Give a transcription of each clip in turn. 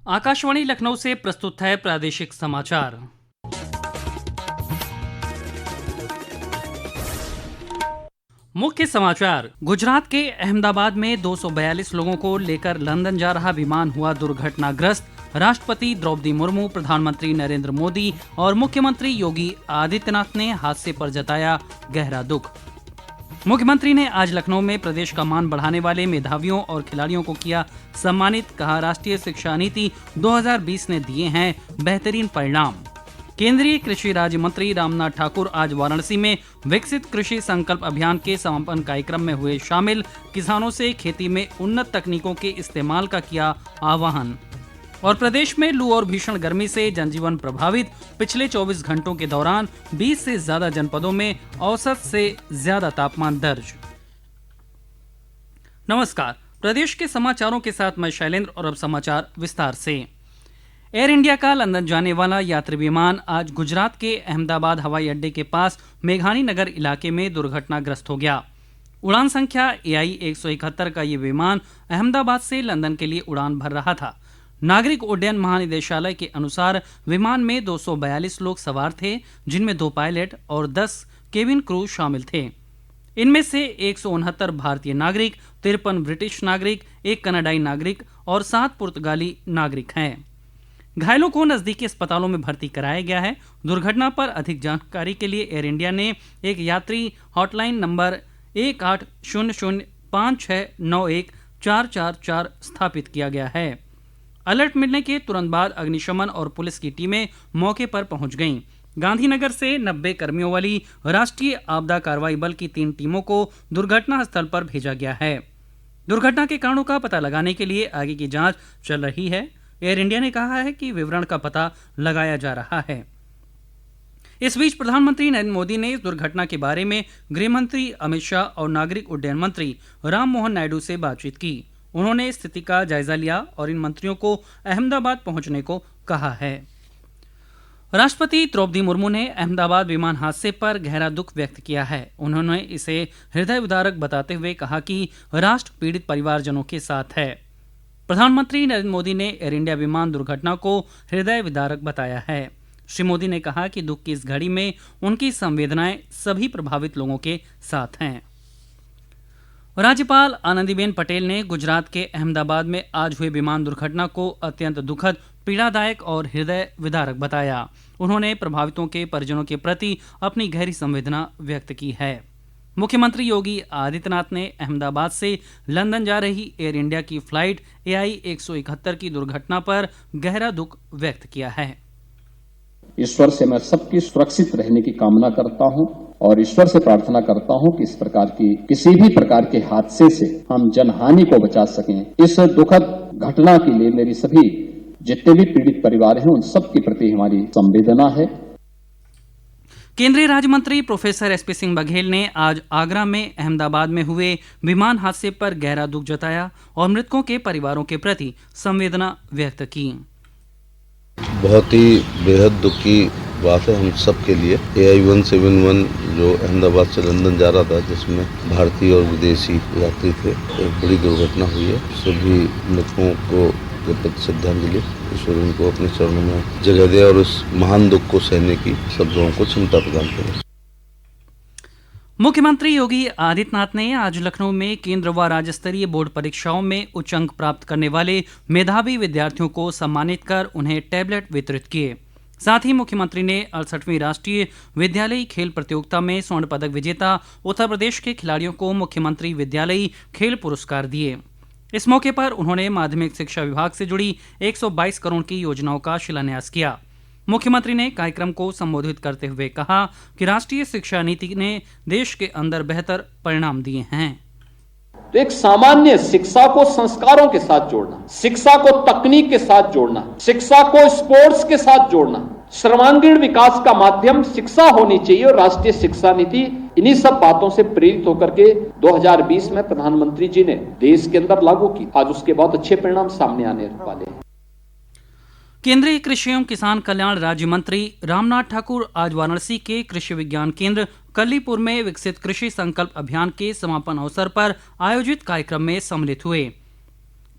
आकाशवाणी लखनऊ से प्रस्तुत है प्रादेशिक समाचार। मुख्य समाचार। गुजरात के अहमदाबाद में 242 लोगों को लेकर लंदन जा रहा विमान हुआ दुर्घटनाग्रस्त। राष्ट्रपति द्रौपदी मुर्मू, प्रधानमंत्री नरेंद्र मोदी और मुख्यमंत्री योगी आदित्यनाथ ने हादसे पर जताया गहरा दुख। मुख्यमंत्री ने आज लखनऊ में प्रदेश का मान बढ़ाने वाले मेधावियों और खिलाड़ियों को किया सम्मानित। कहा, राष्ट्रीय शिक्षा नीति 2020 ने दिए हैं बेहतरीन परिणाम। केंद्रीय कृषि राज्य मंत्री रामनाथ ठाकुर आज वाराणसी में विकसित कृषि संकल्प अभियान के समापन कार्यक्रम में हुए शामिल। किसानों से खेती में उन्नत तकनीकों के इस्तेमाल का किया आह्वान। और प्रदेश में लू और भीषण गर्मी से जनजीवन प्रभावित। पिछले 24 घंटों के दौरान 20 से ज्यादा जनपदों में औसत से ज्यादा तापमान दर्ज। नमस्कार, प्रदेश के समाचारों के साथ मैं शैलेंद्र और अब समाचार विस्तार से। एयर इंडिया का लंदन जाने वाला यात्री विमान आज गुजरात के अहमदाबाद हवाई अड्डे के पास मेघानी नगर इलाके में दुर्घटनाग्रस्त हो गया। उड़ान संख्या AI 171 का ये विमान अहमदाबाद से लंदन के लिए उड़ान भर रहा था। नागरिक उड्डयन महानिदेशालय के अनुसार विमान में 242 लोग सवार थे, जिनमें 2 पायलट और 10 केबिन क्रू शामिल थे। इनमें से 169 भारतीय नागरिक, 53 ब्रिटिश नागरिक, 1 कनाडाई नागरिक और 7 पुर्तगाली नागरिक हैं। घायलों को नजदीकी अस्पतालों में भर्ती कराया गया है। दुर्घटना पर अधिक जानकारी के लिए एयर इंडिया ने एक यात्री हॉटलाइन नंबर 180056914444 स्थापित किया गया है। अलर्ट मिलने के तुरंत बाद अग्निशमन और पुलिस की टीमें मौके पर पहुंच गईं। गांधीनगर से 90 कर्मियों वाली राष्ट्रीय आपदा कार्रवाई बल की 3 टीमों को दुर्घटना स्थल पर भेजा गया है। दुर्घटना के कारणों का पता लगाने के लिए आगे की जांच चल रही है। एयर इंडिया ने कहा है कि विवरण का पता लगाया जा रहा है। इस बीच प्रधानमंत्री नरेंद्र मोदी ने इस दुर्घटना के बारे में गृह मंत्री अमित शाह और नागरिक उड्डयन मंत्री राम मोहन नायडू से बातचीत की। उन्होंने स्थिति का जायजा लिया और इन मंत्रियों को अहमदाबाद पहुंचने को कहा है। राष्ट्रपति द्रौपदी मुर्मू ने अहमदाबाद विमान हादसे पर गहरा दुख व्यक्त किया है। उन्होंने इसे हृदय विदारक बताते हुए कहा कि राष्ट्र पीड़ित परिवारजनों के साथ है। प्रधानमंत्री नरेंद्र मोदी ने एयर इंडिया विमान दुर्घटना को हृदय विदारक बताया है। श्री मोदी ने कहा कि दुख की इस घड़ी में उनकी संवेदनाएं सभी प्रभावित लोगों के साथ हैं। राज्यपाल आनंदीबेन पटेल ने गुजरात के अहमदाबाद में आज हुए विमान दुर्घटना को अत्यंत दुखद, पीड़ादायक और हृदय विदारक बताया। उन्होंने प्रभावितों के परिजनों के प्रति अपनी गहरी संवेदना व्यक्त की है। मुख्यमंत्री योगी आदित्यनाथ ने अहमदाबाद से लंदन जा रही एयर इंडिया की फ्लाइट AI 171 की दुर्घटना पर गहरा दुख व्यक्त किया है। ईश्वर से मैं सबकी सुरक्षित रहने की कामना करता हूं और ईश्वर से प्रार्थना करता हूं कि इस प्रकार की किसी भी प्रकार के हादसे से हम जनहानि को बचा सकें। इस दुखद घटना के लिए मेरी सभी जितने भी पीड़ित परिवार हैं उन सब के प्रति हमारी संवेदना है। केंद्रीय राज्य मंत्री प्रोफेसर SP सिंह बघेल ने आज आगरा में अहमदाबाद में हुए विमान हादसे पर गहरा दुख जताया और मृतकों के परिवारों के प्रति संवेदना व्यक्त की। बहुत ही बेहद दुख की बात है हम सब के लिए। AI 171 जो अहमदाबाद से लंदन जा रहा था, जिसमें भारतीय और विदेशी यात्री थे, एक बड़ी दुर्घटना हुई है। सभी मृतकों को के प्रति श्रद्धांजलि, ईश्वर उनको अपने चरणों में जगह दे और उस महान दुख को सहने की सब लोगों को क्षमता प्रदान करे। मुख्यमंत्री योगी आदित्यनाथ ने आज लखनऊ में केंद्र व राज्य स्तरीय बोर्ड परीक्षाओं में उच्च अंक प्राप्त करने वाले मेधावी विद्यार्थियों को सम्मानित कर उन्हें टैबलेट वितरित किए। साथ ही मुख्यमंत्री ने 68वीं राष्ट्रीय विद्यालयी खेल प्रतियोगिता में स्वर्ण पदक विजेता उत्तर प्रदेश के खिलाड़ियों को मुख्यमंत्री विद्यालयी खेल पुरस्कार दिए। इस मौके पर उन्होंने माध्यमिक शिक्षा विभाग से जुड़ी 122 करोड़ की योजनाओं का शिलान्यास किया। मुख्यमंत्री ने कार्यक्रम को संबोधित करते हुए कहा कि राष्ट्रीय शिक्षा नीति ने देश के अंदर बेहतर परिणाम दिए हैं। तो एक सामान्य शिक्षा को संस्कारों के साथ जोड़ना, शिक्षा को तकनीक के साथ जोड़ना, शिक्षा को स्पोर्ट्स के साथ जोड़ना, सर्वांगीण विकास का माध्यम शिक्षा होनी चाहिए और राष्ट्रीय शिक्षा नीति इन्हीं सब बातों से प्रेरित होकर के 2020 में प्रधानमंत्री जी ने देश के अंदर लागू की। आज उसके बहुत अच्छे परिणाम सामने आने वाले हैं। केंद्रीय कृषि एवं किसान कल्याण राज्य मंत्री रामनाथ ठाकुर आज वाराणसी के कृषि विज्ञान केंद्र कल्लीपुर में विकसित कृषि संकल्प अभियान के समापन अवसर पर आयोजित कार्यक्रम में सम्मिलित हुए।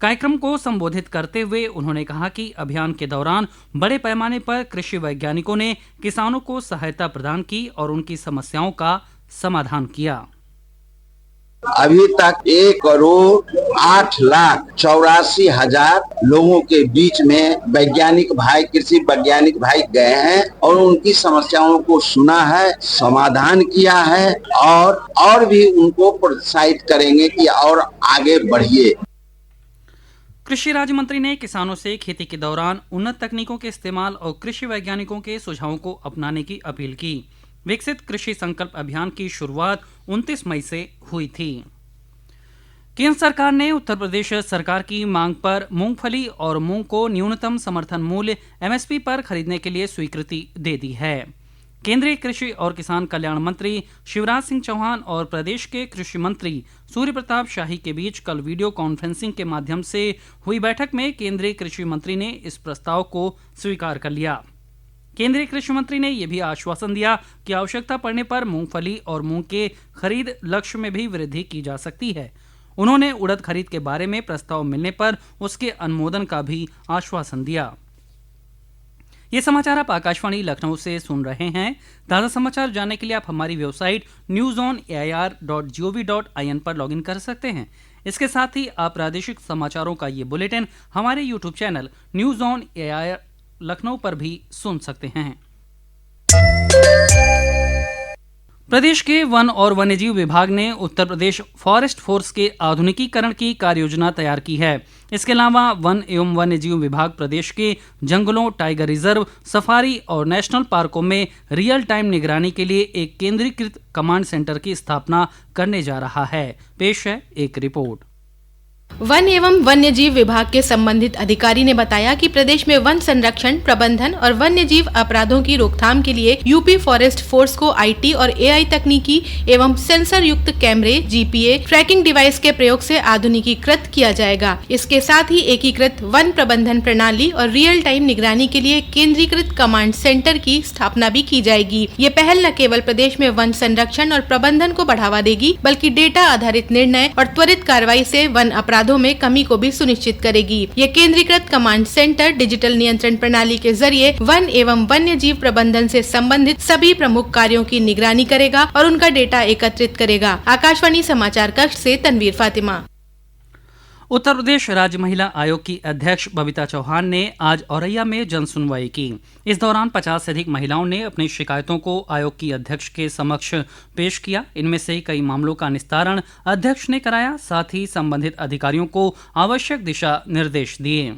कार्यक्रम को संबोधित करते हुए उन्होंने कहा कि अभियान के दौरान बड़े पैमाने पर कृषि वैज्ञानिकों ने किसानों को सहायता प्रदान की और उनकी समस्याओं का समाधान किया। अभी तक 1,08,84,000 लोगों के बीच में वैज्ञानिक भाई, कृषि वैज्ञानिक भाई गए हैं और उनकी समस्याओं को सुना है, समाधान किया है और भी उनको प्रोत्साहित करेंगे कि और आगे बढ़िए। कृषि राज्य मंत्री ने किसानों से खेती के दौरान उन्नत तकनीकों के इस्तेमाल और कृषि वैज्ञानिकों के सुझावों को अपनाने की अपील की। विकसित कृषि संकल्प अभियान की शुरुआत 29 मई से हुई थी। केंद्र सरकार ने उत्तर प्रदेश सरकार की मांग पर मूंगफली और मूंग को न्यूनतम समर्थन मूल्य MSP पर खरीदने के लिए स्वीकृति दे दी है। केंद्रीय कृषि और किसान कल्याण मंत्री शिवराज सिंह चौहान और प्रदेश के कृषि मंत्री सूर्य प्रताप शाही के बीच कल वीडियो कॉन्फ्रेंसिंग के माध्यम से हुई बैठक में केंद्रीय कृषि मंत्री ने इस प्रस्ताव को स्वीकार कर लिया। केंद्रीय कृषि मंत्री ने यह भी आश्वासन दिया कि आवश्यकता पड़ने पर मूंगफली और मूंग के खरीद लक्ष्य में भी वृद्धि की जा सकती है। उन्होंने उड़द खरीद के बारे में प्रस्ताव मिलने पर उसके अनुमोदन का भी आश्वासन दिया। ये समाचार आप आकाशवाणी लखनऊ से सुन रहे हैं। ताज़ा समाचार जानने के लिए आप हमारी वेबसाइट newzonair.gov.in पर लॉगिन कर सकते हैं। इसके साथ ही आप प्रादेशिक समाचारों का ये बुलेटिन हमारे YouTube channel news on AIR Lucknow पर भी सुन सकते हैं। प्रदेश के वन और वन्यजीव विभाग ने उत्तर प्रदेश फॉरेस्ट फोर्स के आधुनिकीकरण की कार्य योजना तैयार की है। इसके अलावा वन एवं वन्यजीव विभाग प्रदेश के जंगलों, टाइगर रिजर्व, सफारी और नेशनल पार्कों में रियल टाइम निगरानी के लिए एक केंद्रीकृत कमांड सेंटर की स्थापना करने जा रहा है। पेश है एक रिपोर्ट। वन एवं वन्यजीव विभाग के संबंधित अधिकारी ने बताया कि प्रदेश में वन संरक्षण, प्रबंधन और वन्यजीव अपराधों की रोकथाम के लिए यूपी फॉरेस्ट फोर्स को IT और AI तकनीकी एवं सेंसर युक्त कैमरे, GPS, ट्रैकिंग डिवाइस के प्रयोग से आधुनिकीकृत किया जाएगा। इसके साथ ही एकीकृत वन प्रबंधन प्रणाली और रियल टाइम निगरानी के लिए केंद्रीकृत कमांड सेंटर की स्थापना भी की जाएगी। ये पहल न केवल प्रदेश में वन संरक्षण और प्रबंधन को बढ़ावा देगी, बल्कि डेटा आधारित निर्णय और त्वरित कार्रवाई से वन अपराधों में कमी को भी सुनिश्चित करेगी। ये केंद्रीकृत कमांड सेंटर डिजिटल नियंत्रण प्रणाली के जरिए वन एवं वन्य जीव प्रबंधन से संबंधित सभी प्रमुख कार्यों की निगरानी करेगा और उनका डेटा एकत्रित करेगा। आकाशवाणी समाचार कक्ष से तनवीर फातिमा। उत्तर प्रदेश राज्य महिला आयोग की अध्यक्ष बबीता चौहान ने आज औरैया में जन सुनवाई की। इस दौरान 50 से अधिक महिलाओं ने अपनी शिकायतों को आयोग की अध्यक्ष के समक्ष पेश किया। इनमें से कई मामलों का निस्तारण अध्यक्ष ने कराया, साथ ही संबंधित अधिकारियों को आवश्यक दिशा निर्देश दिए।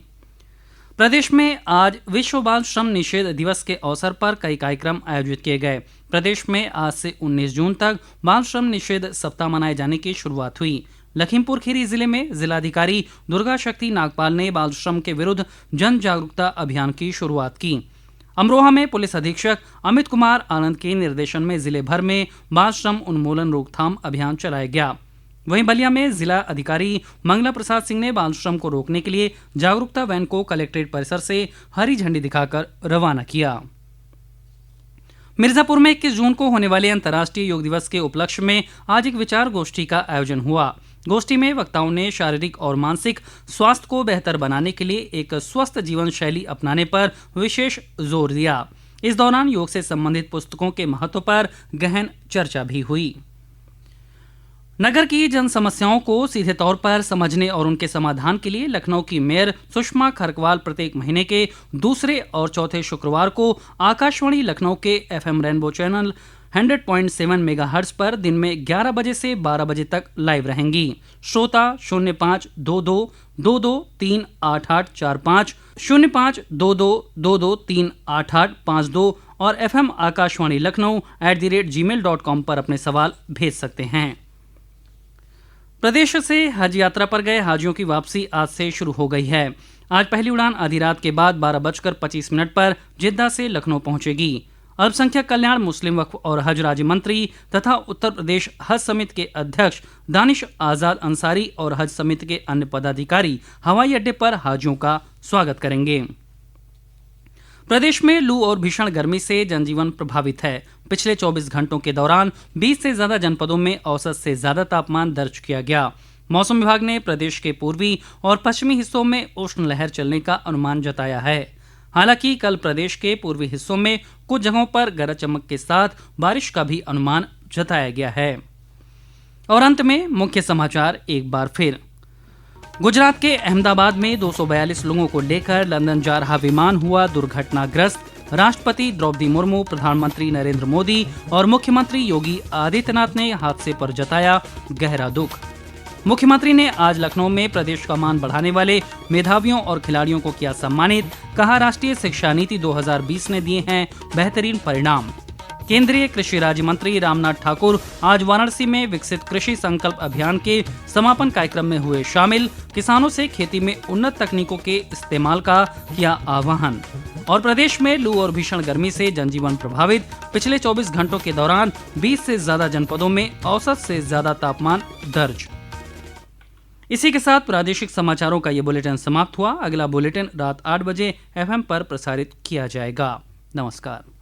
प्रदेश में आज विश्व बाल श्रम निषेध दिवस के अवसर पर कई कार्यक्रम आयोजित किए गए। प्रदेश में आज से 19 जून तक बाल श्रम निषेध सप्ताह मनाए जाने की शुरुआत हुई। लखीमपुर खीरी जिले में जिलाधिकारी दुर्गा शक्ति नागपाल ने बाल श्रम के विरुद्ध जन जागरूकता अभियान की शुरुआत की। अमरोहा में पुलिस अधीक्षक अमित कुमार आनंद के निर्देशन में जिले भर में बाल श्रम उन्मूलन रोकथाम अभियान चलाया गया। वहीं बलिया में जिला अधिकारी मंगला प्रसाद सिंह ने बाल श्रम को रोकने के लिए जागरूकता वैन को कलेक्ट्रेट परिसर से हरी झंडी दिखाकर रवाना किया। मिर्जापुर में 21 जून को होने वाले अंतर्राष्ट्रीय योग दिवस के उपलक्ष्य में आज एक विचार गोष्ठी का आयोजन हुआ। गोष्ठी में वक्ताओं ने शारीरिक और मानसिक स्वास्थ्य को बेहतर बनाने के लिए एक स्वस्थ जीवन शैली अपनाने पर विशेष जोर दिया। इस दौरान योग से संबंधित पुस्तकों के महत्व पर गहन चर्चा भी हुई। नगर की जन समस्याओं को सीधे तौर पर समझने और उनके समाधान के लिए लखनऊ की मेयर सुषमा खरकवाल प्रत्येक महीने के दूसरे और चौथे शुक्रवार को आकाशवाणी लखनऊ के FM रेनबो चैनल 100.7 मेगाहर्ट्ज पर दिन में 11 बजे से 12 बजे तक लाइव रहेंगी। श्रोता 052222388845, 052222388852 और FM आकाशवाणी लखनऊ @gmail.com पर अपने सवाल भेज सकते हैं। प्रदेश से हज यात्रा पर गए हाजियों की वापसी आज से शुरू हो गई है। आज पहली उड़ान आधी रात के बाद 12:25 पर जिद्दा से लखनऊ पहुंचेगी। अल्पसंख्यक कल्याण, मुस्लिम वक्फ और हज राज्य मंत्री तथा उत्तर प्रदेश हज समिति के अध्यक्ष दानिश आजाद अंसारी और हज समिति के अन्य पदाधिकारी हवाई अड्डे पर हाजियों का स्वागत करेंगे। प्रदेश में लू और भीषण गर्मी से जनजीवन प्रभावित है। पिछले 24 घंटों के दौरान 20 से ज्यादा जनपदों में औसत से ज्यादा तापमान दर्ज किया गया। मौसम विभाग ने प्रदेश के पूर्वी और पश्चिमी हिस्सों में उष्ण लहर चलने का अनुमान जताया है। हालांकि कल प्रदेश के पूर्वी हिस्सों में कुछ जगहों पर गरज चमक के साथ बारिश का भी अनुमान जताया गया है। और अंत में मुख्य समाचार एक बार फिर। गुजरात के अहमदाबाद में 242 लोगों को लेकर लंदन जा रहा विमान हुआ दुर्घटनाग्रस्त। राष्ट्रपति द्रौपदी मुर्मू, प्रधानमंत्री नरेंद्र मोदी और मुख्यमंत्री योगी आदित्यनाथ ने हादसे पर जताया गहरा दुख। मुख्यमंत्री ने आज लखनऊ में प्रदेश का मान बढ़ाने वाले मेधावियों और खिलाड़ियों को किया सम्मानित। कहा, राष्ट्रीय शिक्षा नीति 2020 ने दिए हैं बेहतरीन परिणाम। केंद्रीय कृषि राज्य मंत्री रामनाथ ठाकुर आज वाराणसी में विकसित कृषि संकल्प अभियान के समापन कार्यक्रम में हुए शामिल। किसानों से खेती में उन्नत तकनीकों के इस्तेमाल का किया आह्वान। और प्रदेश में लू और भीषण गर्मी से जनजीवन प्रभावित। पिछले 24 घंटों के दौरान 20 से ज्यादा जनपदों में औसत से ज्यादा तापमान दर्ज। इसी के साथ प्रादेशिक समाचारों का ये बुलेटिन समाप्त हुआ। अगला बुलेटिन रात 8 बजे FM पर प्रसारित किया जाएगा। नमस्कार।